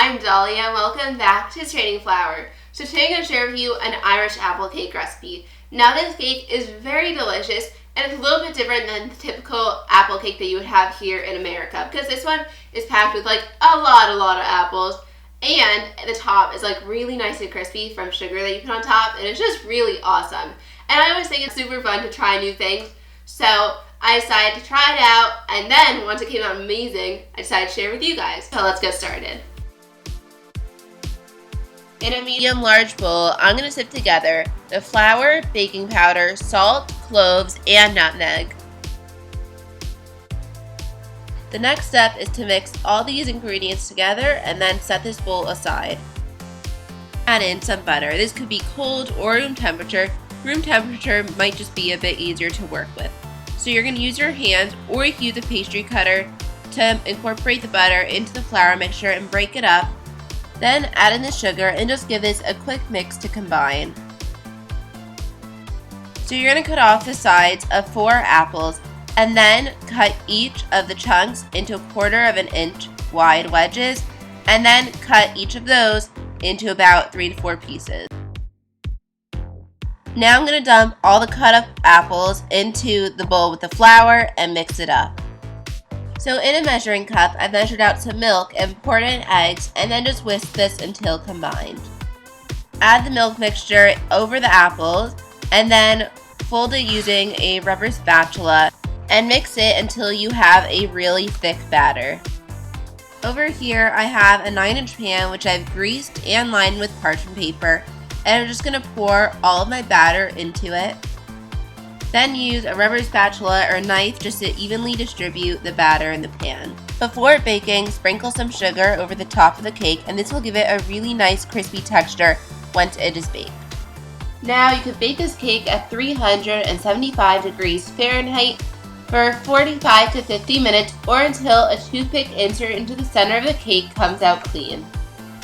I'm Dahlia. Welcome back to Trading Flour. So today I'm going to share with you an Irish apple cake recipe. Now this cake is very delicious and it's a little bit different than the typical apple cake that you would have here in America because this one is packed with like a lot of apples, and the top is like really nice and crispy from sugar that you put on top, and it's just really awesome. And I always think it's super fun to try new things, so I decided to try it out, and then once it came out amazing, I decided to share with you guys. So let's get started. In a medium-large bowl, I'm going to sift together the flour, baking powder, salt, cloves, and nutmeg. The next step is to mix all these ingredients together and then set this bowl aside. Add in some butter. This could be cold or room temperature. Room temperature might just be a bit easier to work with. So you're going to use your hand, or you can use a pastry cutter to incorporate the butter into the flour mixture and break it up. Then add in the sugar and just give this a quick mix to combine. So you're going to cut off the sides of 4 apples and then cut each of the chunks into 1/4 of an inch wide wedges, and then cut each of those into about 3 to 4 pieces. Now I'm going to dump all the cut up apples into the bowl with the flour and mix it up. So in a measuring cup, I've measured out some milk and poured in eggs, and then just whisk this until combined. Add the milk mixture over the apples and then fold it using a rubber spatula and mix it until you have a really thick batter. Over here I have a 9-inch pan which I've greased and lined with parchment paper, and I'm just going to pour all of my batter into it. Then use a rubber spatula or knife just to evenly distribute the batter in the pan. Before baking, sprinkle some sugar over the top of the cake, and this will give it a really nice crispy texture once it is baked. Now you could bake this cake at 375 degrees Fahrenheit for 45 to 50 minutes, or until a toothpick insert into the center of the cake comes out clean.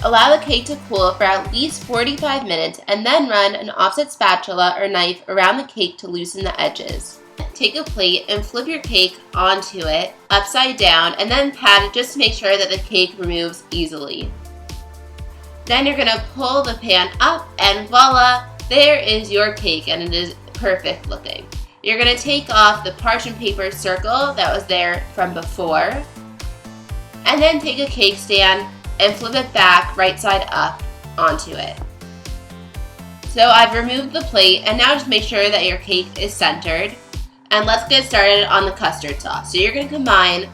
Allow the cake to cool for at least 45 minutes and then run an offset spatula or knife around the cake to loosen the edges. Take a plate and flip your cake onto it upside down and then pat it just to make sure that the cake removes easily. Then you're going to pull the pan up and voila, there is your cake, and it is perfect looking. You're going to take off the parchment paper circle that was there from before, and then take a cake stand and flip it back right side up onto it. So I've removed the plate, and now just make sure that your cake is centered. And let's get started on the custard sauce. So you're going to combine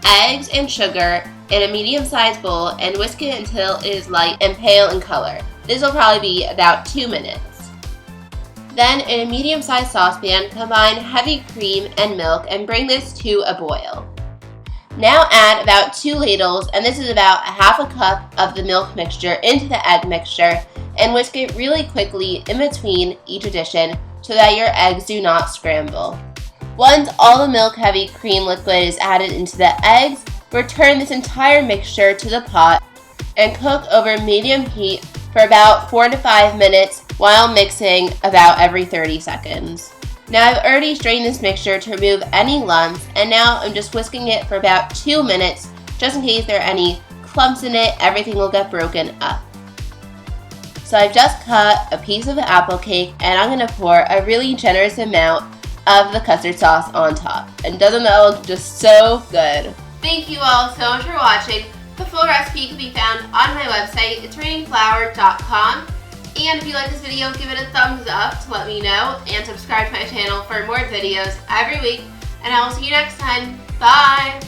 eggs and sugar in a medium-sized bowl and whisk it until it is light and pale in color. This will probably be about 2 minutes. Then in a medium-sized saucepan, combine heavy cream and milk and bring this to a boil. Now add about 2 ladles, and this is about 1/2 cup of the milk mixture, into the egg mixture, and whisk it really quickly in between each addition so that your eggs do not scramble. Once all the milk heavy cream liquid is added into the eggs, return this entire mixture to the pot and cook over medium heat for about 4 to 5 minutes while mixing about every 30 seconds. Now I've already strained this mixture to remove any lumps, and now I'm just whisking it for about 2 minutes just in case there are any clumps in it. Everything will get broken up. So I've just cut a piece of the apple cake, and I'm going to pour a really generous amount of the custard sauce on top. And doesn't that look just so good? Thank you all so much for watching. The full recipe can be found on my website. It's tradingflour.com. And if you like this video, give it a thumbs up to let me know, and subscribe to my channel for more videos every week. And I will see you next time. Bye!